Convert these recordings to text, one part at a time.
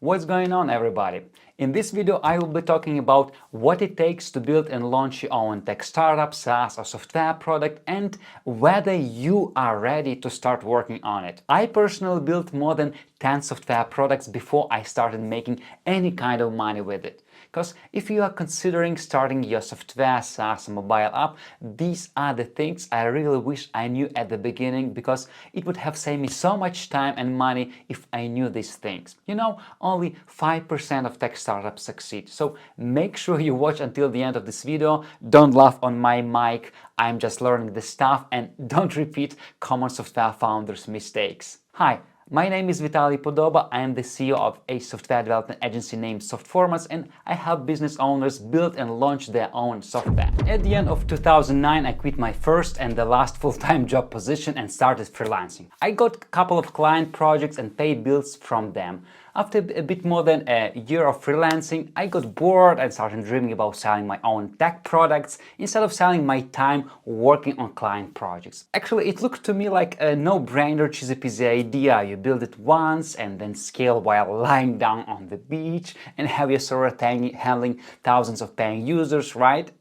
What's going on, everybody? In this video, I will be talking about what it takes to build and launch your own tech startup, SaaS or software product, and whether you are ready to start working on it. I personally built more than 10 software products before I started making any kind of money with it. Because if you are considering starting your software, SaaS, mobile app, these are the things I really wish I knew at the beginning, because it would have saved me so much time and money if I knew these things. You know, only 5% of tech startups succeed. So make sure you watch until the end of this video. Don't laugh on my mic. I'm just learning the stuff, and don't repeat common software founders' mistakes. Hi. My name is Vitaliypodoba. I am the CEO of a software development agency named SoftFormance, and I help business owners build and launch their own software. At the end of 2009, I quit my first and the last full-time job position and started freelancing. I got a couple of client projects and paid bills from them. After a bit more than a year of freelancing, I got bored and started dreaming about selling my own tech products instead of selling my time working on client projects. Actually, it looked to me like a no-brainer, cheesy-peasy idea. You build it once and then scale while lying down on the beach and have your server handling thousands of paying users, right?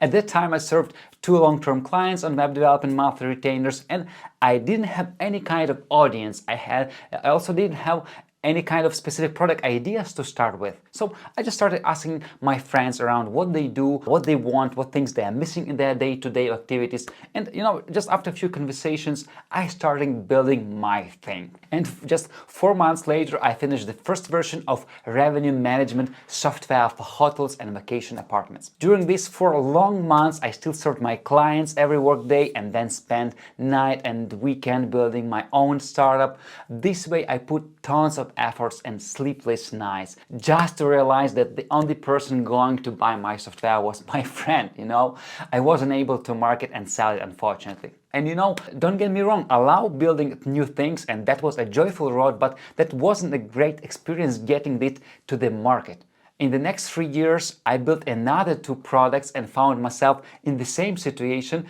At that time, I served 2 long-term clients on web development monthly retainers, and I didn't have any kind of audience. I also didn't have any kind of specific product ideas to start with. So I just started asking my friends around what they do, what they want, what things they are missing in their day-to-day activities. And just after a few conversations, I started building my thing. And just 4 months later, I finished the first version of revenue management software for hotels and vacation apartments. During these 4 long months, I still served my clients every workday and then spent night and weekend building my own startup. This way, I put tons of efforts and sleepless nights just to realize that the only person going to buy my software was my friend. I wasn't able to market and sell it, unfortunately. And don't get me wrong, I love building new things, and that was a joyful road, but that wasn't a great experience getting it to the market. In the next 3 years, I built another 2 products and found myself in the same situation,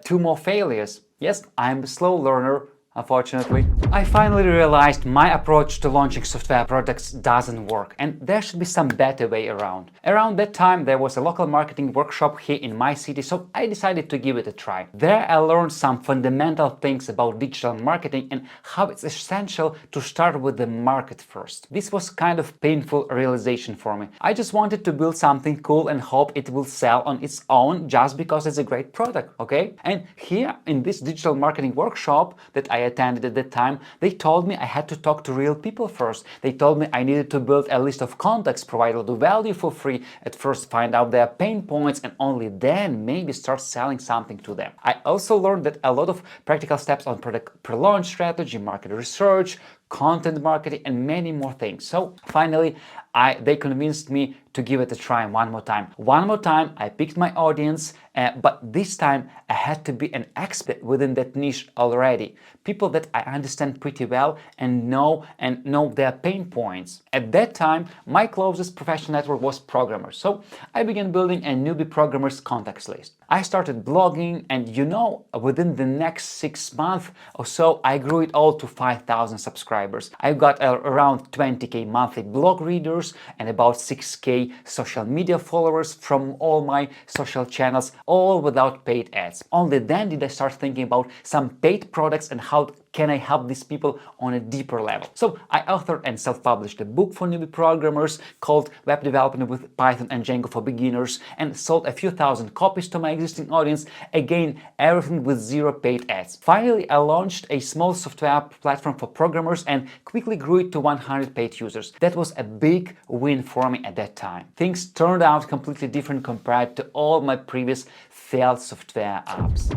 2 more failures. Yes, I'm a slow learner. Unfortunately, I finally realized my approach to launching software products doesn't work, and there should be some better way around. Around that time, there was a local marketing workshop here in my city, so I decided to give it a try. There I learned some fundamental things about digital marketing and how it's essential to start with the market first. This was kind of painful realization for me. I just wanted to build something cool and hope it will sell on its own just because it's a great product, okay? And here in this digital marketing workshop that I attended at that time, they told me I had to talk to real people first. They told me I needed to build a list of contacts, provide a lot of value for free at first, find out their pain points, and only then maybe start selling something to them. I also learned that a lot of practical steps on product pre-launch strategy, market research, content marketing, and many more things. So finally, they convinced me to give it a try one more time. One more time, I picked my audience, but this time I had to be an expert within that niche already. People that I understand pretty well and know their pain points. At that time, my closest professional network was programmers. So I began building a newbie programmers contacts list. I started blogging, and within the next 6 months or so, I grew it all to 5,000 subscribers. I got around 20k monthly blog readers and about 6k social media followers from all my social channels, all without paid ads. Only then did I start thinking about some paid products and how can I help these people on a deeper level. So I authored and self-published a book for newbie programmers called Web Development with Python and Django for Beginners, and sold a few thousand copies to my existing audience. Again, everything with 0 paid ads. Finally, I launched a small software platform for programmers and quickly grew it to 100 paid users. That was a big win for me at that time. Things turned out completely different compared to all my previous failed software apps.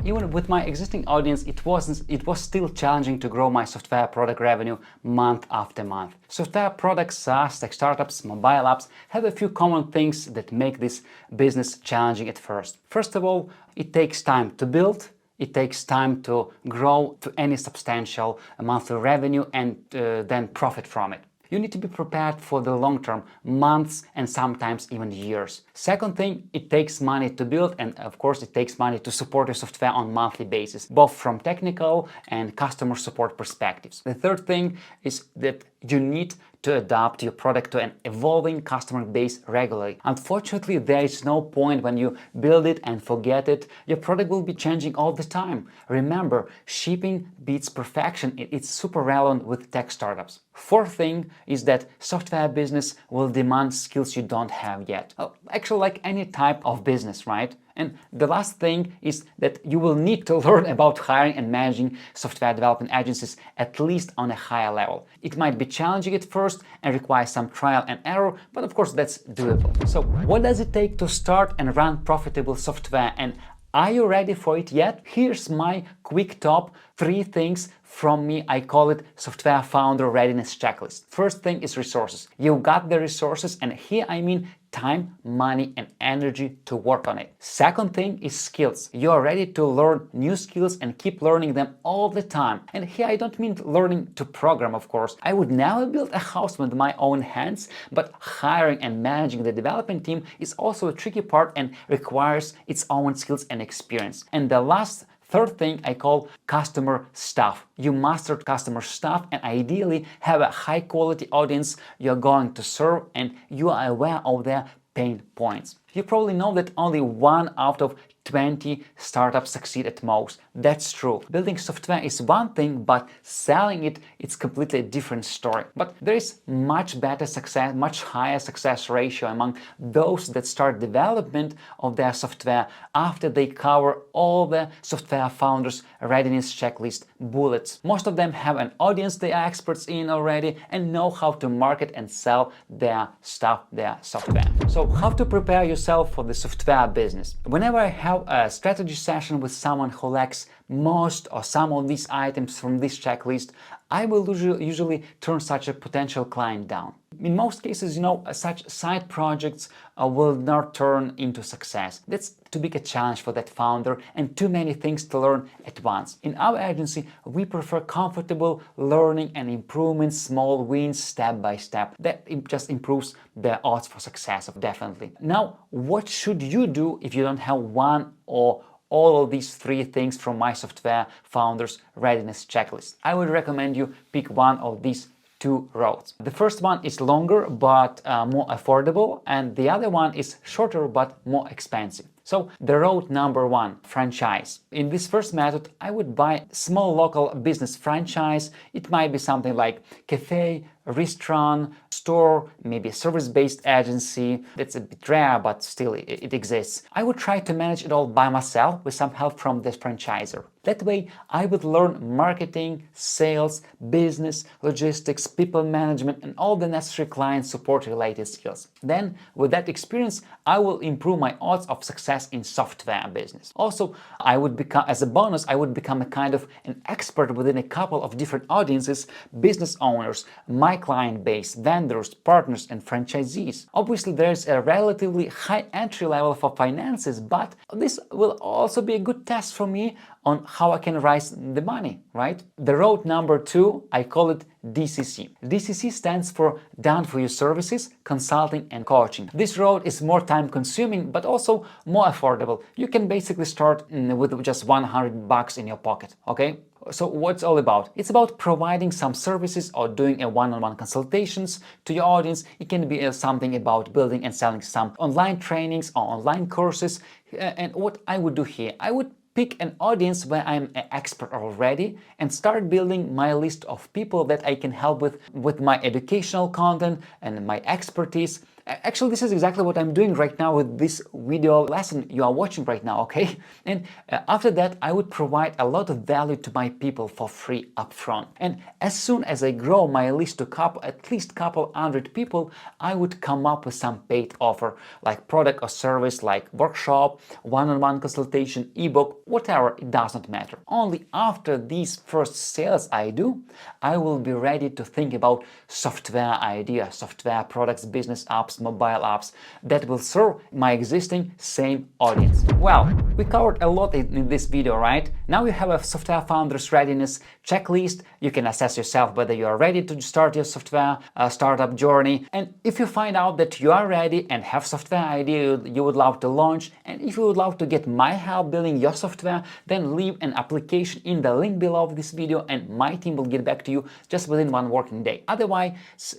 Even with my existing audience, it was still challenging to grow my software product revenue month after month. Software products, SaaS, tech startups, mobile apps have a few common things that make this business challenging at first. First of all, it takes time to build. It takes time to grow to any substantial monthly revenue and then profit from it. You need to be prepared for the long term, months and sometimes even years. Second thing, it takes money to build, and of course it takes money to support your software on a monthly basis, both from technical and customer support perspectives. The third thing is that you need to adapt your product to an evolving customer base regularly. Unfortunately, there is no point when you build it and forget it. Your product will be changing all the time. Remember, shipping beats perfection. It's super relevant with tech startups. Fourth thing is that software business will demand skills you don't have yet. Actually, like any type of business, right? And the last thing is that you will need to learn about hiring and managing software development agencies, at least on a higher level. It might be challenging at first and require some trial and error, but of course that's doable. So what does it take to start and run profitable software, and are you ready for it yet? Here's my quick top 3 things from me. I call it Software Founder Readiness Checklist. First thing is resources. You got the resources, and here I mean time, money, and energy to work on it. Second thing is skills. You are ready to learn new skills and keep learning them all the time. And here I don't mean learning to program, of course. I would never build a house with my own hands, but hiring and managing the development team is also a tricky part and requires its own skills and experience. And the third thing I call customer stuff. You master customer stuff and ideally have a high quality audience you're going to serve, and you are aware of their pain points. You probably know that only 1 out of 20 startups succeed at most. That's true. Building software is one thing, but selling it's completely a different story. But there is much better success, much higher success ratio among those that start development of their software after they cover all the Software Founders Readiness Checklist bullets. Most of them have an audience they are experts in already and know how to market and sell their stuff, their software. So how to prepare yourself for the software business? Whenever I have a strategy session with someone who lacks most or some of these items from this checklist, I will usually turn such a potential client down. In most cases, such side projects will not turn into success. That's too big a challenge for that founder and too many things to learn at once. In our agency, we prefer comfortable learning and improvement, small wins, step by step. That just improves the odds for success, definitely. Now, what should you do if you don't have one or all of these 3 things from my Software Founders Readiness Checklist? I would recommend you pick one of these 2 roads. The first one is longer but more affordable, and the other one is shorter but more expensive. So the road number 1, franchise. In this first method, I would buy small local business franchise. It might be something like cafe, restaurant, store, maybe a service-based agency. That's a bit rare, but still it exists. I would try to manage it all by myself with some help from the franchisor. That way, I would learn marketing, sales, business, logistics, people management, and all the necessary client support related skills. Then, with that experience, I will improve my odds of success in software business. Also, as a bonus, I would become a kind of an expert within a couple of different audiences, business owners, my client base, vendors, partners, and franchisees. Obviously, there's a relatively high entry level for finances, but this will also be a good test for me on how I can raise the money, right? The road number 2, I call it DCC. DCC stands for Done For You Services, Consulting and Coaching. This road is more time consuming, but also more affordable. You can basically start with just $100 in your pocket, okay? So what's all about? It's about providing some services or doing a one-on-one consultations to your audience. It can be something about building and selling some online trainings or online courses. And what I would do here, I would pick an audience where I'm an expert already and start building my list of people that I can help with my educational content and my expertise. Actually, this is exactly what I'm doing right now with this video lesson you are watching right now, okay? And after that, I would provide a lot of value to my people for free upfront. And as soon as I grow my list to at least couple hundred people, I would come up with some paid offer, like product or service, like workshop, one-on-one consultation, ebook, whatever, it doesn't matter. Only after these first sales I do, I will be ready to think about software ideas, software products, business apps, apps, mobile apps that will serve my existing same audience. Well, we covered a lot in this video, right? Now you have a Software Founders Readiness Checklist. You can assess yourself whether you are ready to start your software startup journey. And if you find out that you are ready and have software idea you would love to launch, and if you would love to get my help building your software, then leave an application in the link below this video and my team will get back to you just within one working day. Otherwise,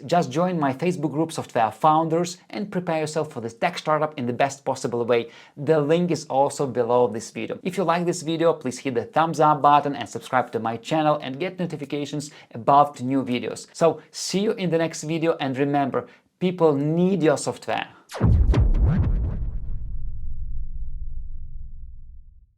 just join my Facebook group Software Founders and prepare yourself for this tech startup in the best possible way. The link is also below this video. If you like this video, please hit the thumbs up button and subscribe to my channel and get notifications about new videos. So see you in the next video, and remember, people need your software.